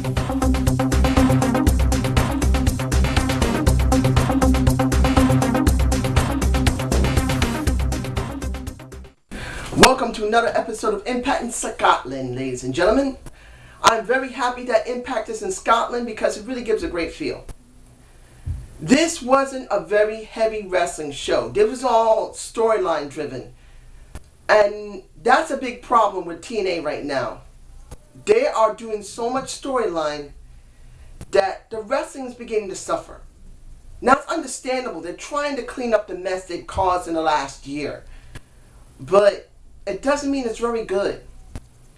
Welcome to another episode of Impact in Scotland, ladies and gentlemen. I'm very happy that Impact is in Scotland because it really gives a great feel. This wasn't a very heavy wrestling show. It was all storyline driven. And that's a big problem with TNA right now. They are doing so much storyline that the wrestling is beginning to suffer. Now it's understandable. They're trying to clean up the mess they've caused in the last year. But it doesn't mean it's very good.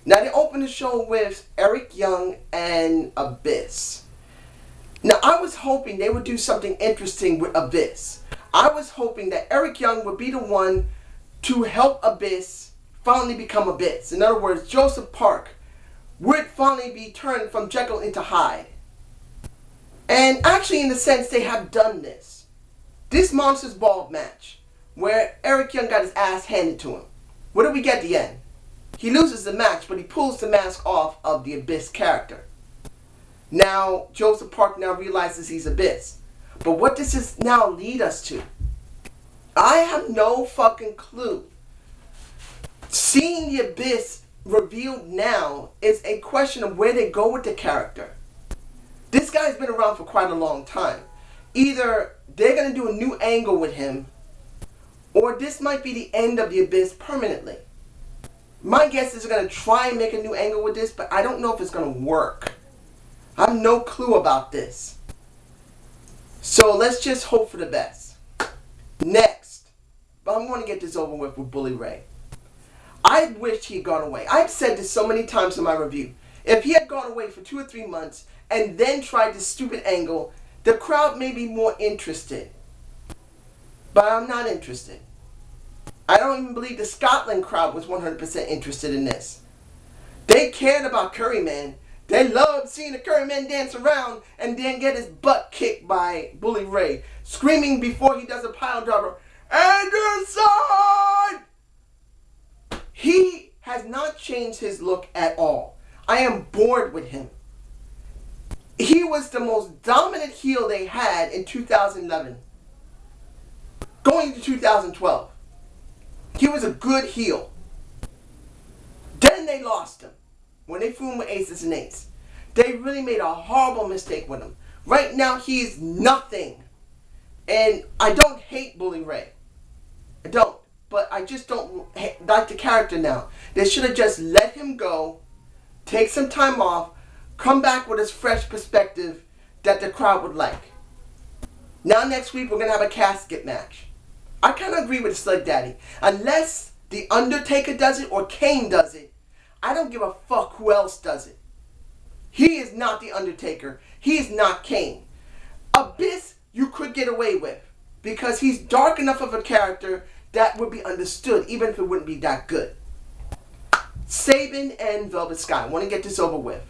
Now they opened the show with Eric Young and Abyss. Now I was hoping they would do something interesting with Abyss. I was hoping that Eric Young would be the one to help Abyss finally become Abyss. In other words, Joseph Park would finally be turned from Jekyll into Hyde. And actually, in a sense, they have done this. This Monsters Ball match, where Eric Young got his ass handed to him. What do we get at the end? He loses the match, but he pulls the mask off of the Abyss character. Now, Joseph Park now realizes he's Abyss. But what does this now lead us to? I have no fucking clue. Seeing the Abyss revealed now is a question of where they go with the character. This guy's been around for quite a long time. Either they're going to do a new angle with him, or this might be the end of the Abyss permanently. My guess is they're going to try and make a new angle with this, but I don't know if it's going to work. I have no clue about this. So let's just hope for the best. Next, I'm going to get this over with Bully Ray. I wished he had gone away. I've said this so many times in my review. If he had gone away for 2 or 3 months and then tried this stupid angle, the crowd may be more interested. But I'm not interested. I don't even believe the Scotland crowd was 100% interested in this. They cared about Curryman. They loved seeing the Curryman dance around and then get his butt kicked by Bully Ray, screaming before he does a pile driver, "Anderson!" He has not changed his look at all. I am bored with him. He was the most dominant heel they had in 2011. Going into 2012. He was a good heel. Then they lost him. When they threw him with Aces and Eights. They really made a horrible mistake with him. Right now he's nothing. And I don't hate Bully Ray. I don't. But I just don't like the character now. They should have just let him go. Take some time off. Come back with his fresh perspective that the crowd would like. Now next week we're going to have a casket match. I kind of agree with Slug Daddy. Unless The Undertaker does it or Kane does it, I don't give a fuck who else does it. He is not The Undertaker. He is not Kane. Abyss you could get away with because he's dark enough of a character that would be understood even if it wouldn't be that good. Sabin and Velvet Sky. I want to get this over with.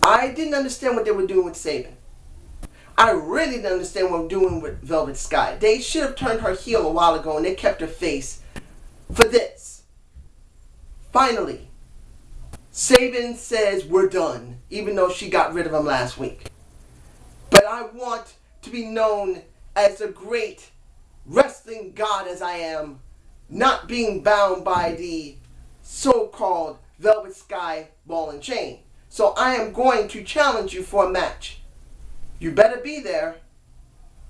I didn't understand what they were doing with Sabin. I really didn't understand what they were doing with Velvet Sky. They should have turned her heel a while ago and they kept her face for this. Finally, Sabin says we're done, even though she got rid of him last week. But I want to be known as a great wrestling god as I am, not being bound by the so-called Velvet Sky ball and chain. So I am going to challenge you for a match. You better be there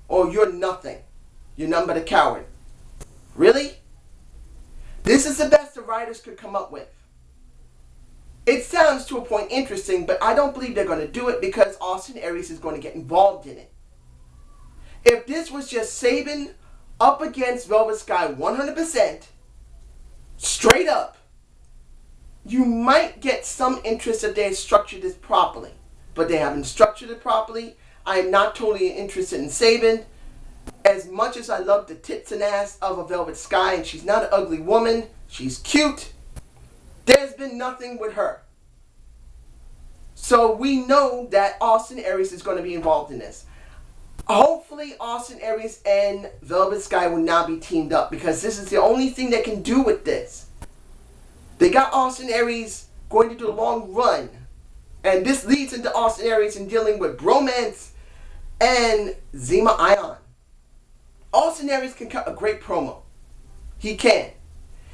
or you're nothing. You're nothing but a coward. Really? This is the best the writers could come up with. It sounds to a point interesting, but I don't believe they're going to do it because Austin Aries is going to get involved in it. If this was just Sabin up against Velvet Sky 100%, straight up, you might get some interest if they had structured this properly. But they haven't structured it properly. I am not totally interested in Sabin. As much as I love the tits and ass of a Velvet Sky, and she's not an ugly woman, she's cute, there's been nothing with her. So we know that Austin Aries is going to be involved in this. Hopefully Austin Aries and Velvet Sky will now be teamed up because this is the only thing they can do with this. They got Austin Aries going to do a long run And this leads into Austin Aries in dealing with bromance and Zima Ion. Austin Aries can cut a great promo. He can.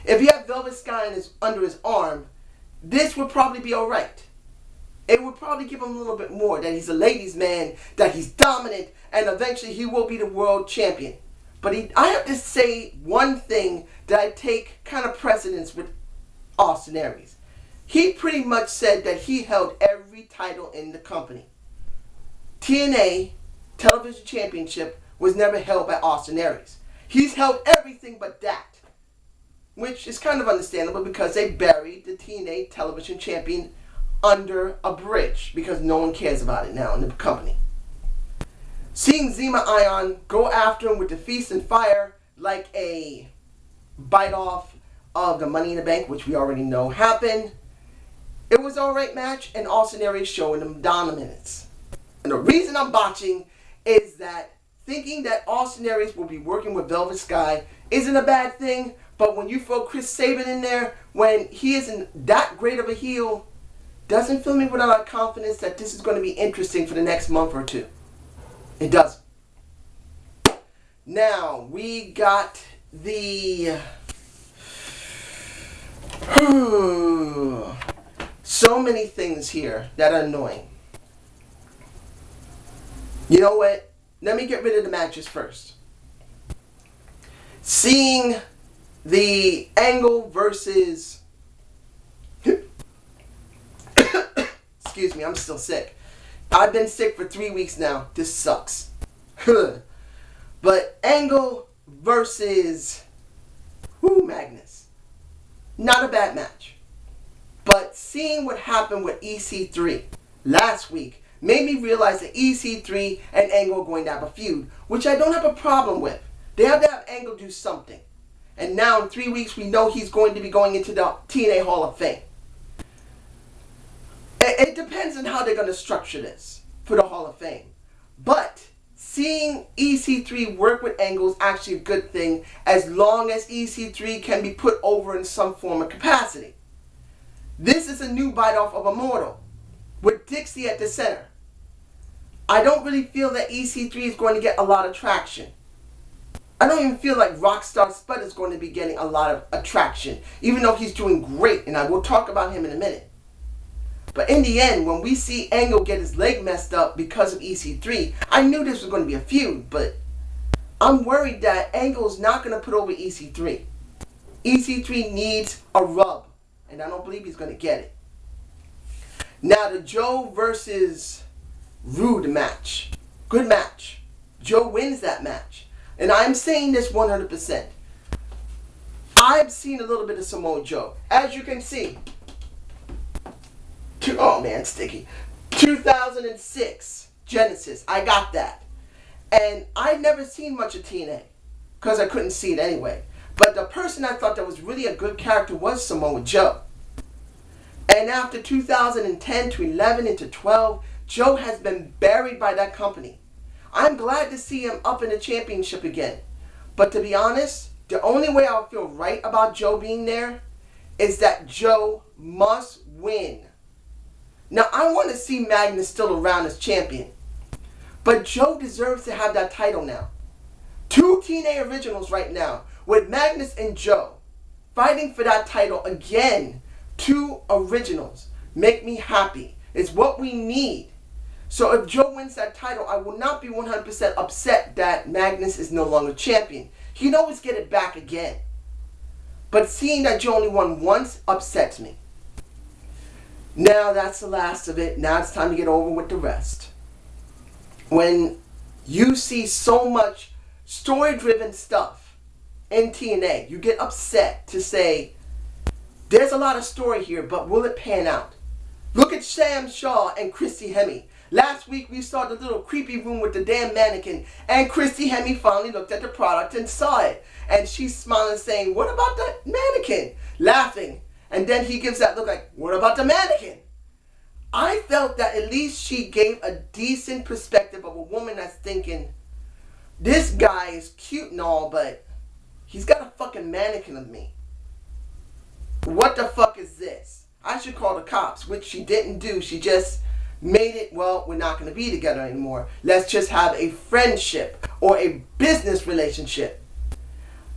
If he had Velvet Sky under his arm, this would probably be alright. It would probably give him a little bit more, that he's a ladies' man, that he's dominant, and eventually he will be the world champion. But I have to say one thing that I take kind of precedence with Austin Aries. He pretty much said that he held every title in the company. TNA Television Championship was never held by Austin Aries. He's held everything but that. Which is kind of understandable because they buried the TNA Television Champion under a bridge because no one cares about it now in the company. Seeing Zima Ion go after him with the Feast and Fire like a bite off of the Money in the Bank, which we already know happened. It was an alright match, and Austin Aries showing them dominance. And the reason I'm botching is that thinking that Austin Aries will be working with Velvet Sky isn't a bad thing, but when you throw Chris Sabin in there, when he isn't that great of a heel, doesn't fill me with a lot of confidence that this is going to be interesting for the next month or two. It doesn't. Now, we got the... so many things here that are annoying. You know what? Let me get rid of the matches first. Seeing the Angle versus... Excuse me, I'm still sick. I've been sick for 3 weeks now. This sucks. But Angle versus Magnus. Not a bad match. But seeing what happened with EC3 last week made me realize that EC3 and Angle are going to have a feud, which I don't have a problem with. They have to have Angle do something. And now in 3 weeks we know he's going to be going into the TNA Hall of Fame. It depends on how they're going to structure this for the Hall of Fame. But seeing EC3 work with Angle is actually a good thing as long as EC3 can be put over in some form of capacity. This is a new bite off of Immortal with Dixie at the center. I don't really feel that EC3 is going to get a lot of traction. I don't even feel like Rockstar Spud is going to be getting a lot of attraction, even though he's doing great, and I will talk about him in a minute. But in the end, when we see Angle get his leg messed up because of EC3, I knew this was going to be a feud, but I'm worried that Angle's not going to put over EC3. EC3 needs a rub, and I don't believe he's going to get it. Now, the Joe versus Rude match. Good match. Joe wins that match. And I'm saying this 100%. I've seen a little bit of Samoa Joe. As you can see, oh man, sticky. 2006 Genesis. I got that. And I've never seen much of TNA because I couldn't see it anyway. But the person I thought that was really a good character was Samoa Joe. And after 2010 to 11 into 12, Joe has been buried by that company. I'm glad to see him up in the championship again. But to be honest, the only way I'll feel right about Joe being there is that Joe must win. Now, I want to see Magnus still around as champion. But Joe deserves to have that title now. 2 TNA originals right now, with Magnus and Joe fighting for that title again. 2 originals make me happy. It's what we need. So if Joe wins that title, I will not be 100% upset that Magnus is no longer champion. He can always get it back again. But seeing that Joe only won once upsets me. Now that's the last of it. Now it's time to get over with the rest. When you see so much story-driven stuff in TNA, you get upset to say, there's a lot of story here, but will it pan out? Look at Sam Shaw and Christy Hemme. Last week we saw the little creepy room with the damn mannequin, and Christy Hemme finally looked at the product and saw it. And she's smiling saying, what about the mannequin? Laughing. And then he gives that look like, what about the mannequin? I felt that at least she gave a decent perspective of a woman that's thinking, this guy is cute and all, but he's got a fucking mannequin of me. What the fuck is this? I should call the cops, which she didn't do. She just made it, well, we're not going to be together anymore. Let's just have a friendship or a business relationship.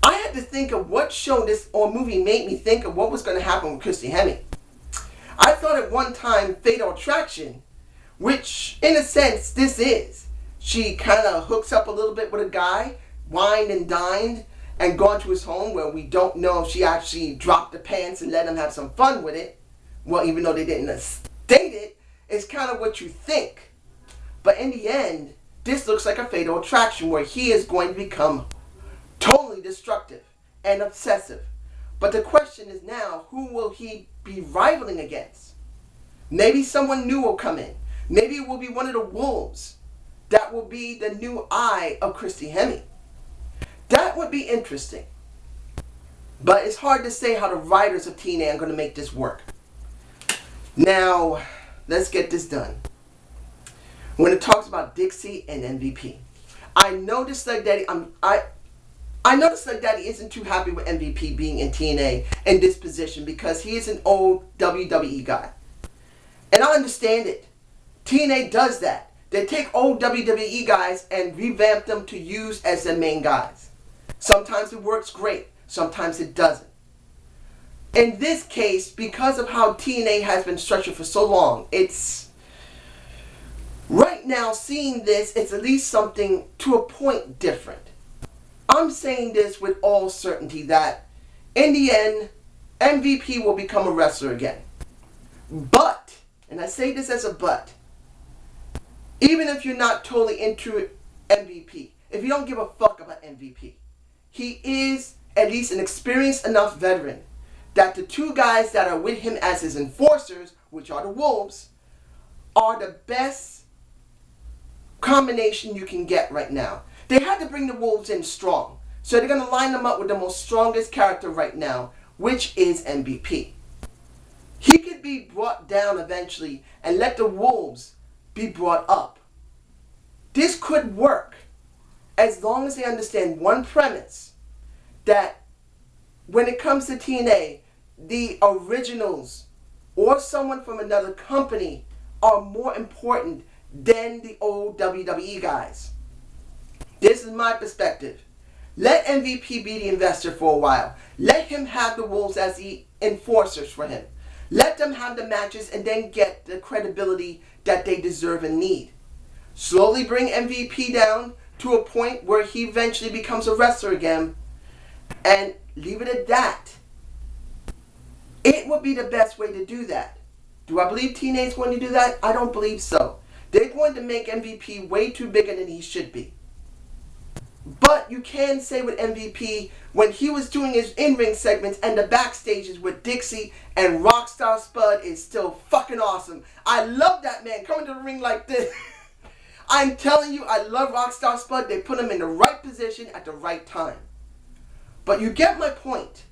I had to think of what show this or movie made me think of what was going to happen with Christy Hemme. I thought at one time Fatal Attraction, which in a sense this is. She kind of hooks up a little bit with a guy, wined and dined, and gone to his home where we don't know if she actually dropped the pants and let him have some fun with it. Well, even though they didn't state it, it's kind of what you think. But in the end, this looks like a Fatal Attraction where he is going to become totally destructive and obsessive. But the question is now, who will he be rivaling against? Maybe someone new will come in. Maybe it will be one of the wolves that will be the new eye of Christy Hemme. That would be interesting. But it's hard to say how the writers of TNA are going to make this work. Now, let's get this done. When it talks about Dixie and MVP, I noticed like Daddy, I noticed like Daddy isn't too happy with MVP being in TNA in this position because he is an old WWE guy. And I understand it. TNA does that. They take old WWE guys and revamp them to use as their main guys. Sometimes it works great. Sometimes it doesn't. In this case, because of how TNA has been structured for so long, it's... Right now, seeing this, it's at least something to a point different. I'm saying this with all certainty that, in the end, MVP will become a wrestler again. But, and I say this as a but, even if you're not totally into MVP, if you don't give a fuck about MVP, he is at least an experienced enough veteran that the two guys that are with him as his enforcers, which are the Wolves, are the best combination you can get right now. They had to bring the Wolves in strong. So they're going to line them up with the most strongest character right now, which is MVP. He could be brought down eventually and let the Wolves be brought up. This could work as long as they understand one premise, that when it comes to TNA, the originals or someone from another company are more important than the old WWE guys. This is my perspective. Let MVP be the investor for a while. Let him have the Wolves as the enforcers for him. Let them have the matches and then get the credibility that they deserve and need. Slowly bring MVP down to a point where he eventually becomes a wrestler again, and leave it at that. It would be the best way to do that. Do I believe TNA is going to do that? I don't believe so. They're going to make MVP way too bigger than he should be. But you can say with MVP, when he was doing his in-ring segments and the backstages with Dixie and Rockstar Spud is still fucking awesome. I love that man coming to the ring like this. I'm telling you, I love Rockstar Spud. They put him in the right position at the right time. But you get my point.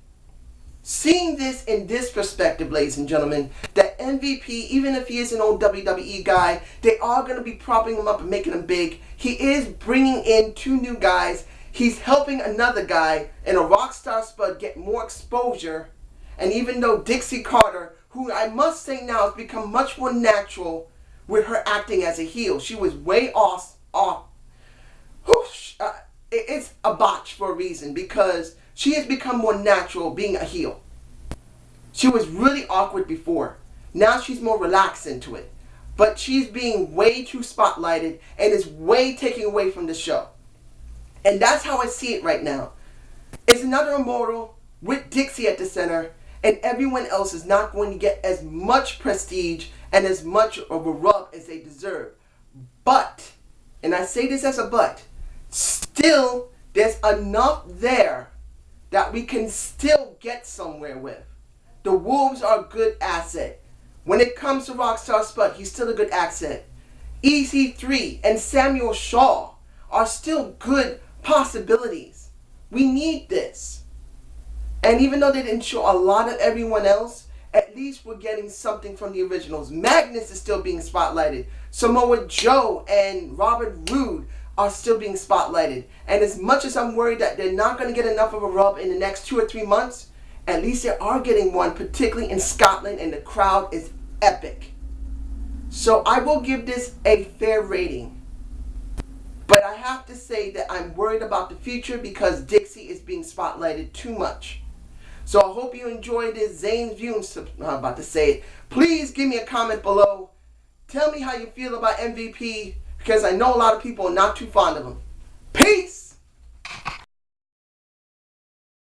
Seeing this in this perspective, ladies and gentlemen, that MVP, even if he is an old WWE guy, they are going to be propping him up and making him big. He is bringing in two new guys. He's helping another guy in a Rockstar Spud get more exposure. And even though Dixie Carter, who I must say now has become much more natural with her acting as a heel. She was way off. It's a botch for a reason, because she has become more natural being a heel. She was really awkward before. Now she's more relaxed into it. But she's being way too spotlighted and is way taking away from the show. And that's how I see it right now. It's another Immortal with Dixie at the center, and everyone else is not going to get as much prestige and as much of a rub as they deserve. But, and I say this as a but, still there's enough there that we can still get somewhere with. The Wolves are a good asset. When it comes to Rockstar Spud, he's still a good asset. EC3 and Samuel Shaw are still good possibilities. We need this. And even though they didn't show a lot of everyone else, at least we're getting something from the originals. Magnus is still being spotlighted. Samoa Joe and Robert Roode are still being spotlighted. And as much as I'm worried that they're not going to get enough of a rub in the next 2 or 3 months, At least they are getting one, particularly in Scotland, and the crowd is epic. So I will give this a fair rating. But I have to say that I'm worried about the future because Dixie is being spotlighted too much. So I hope you enjoyed this Zane's View. I'm about to say it. Please give me a comment below. Tell me how you feel about MVP because I know a lot of people are not too fond of him. Peace!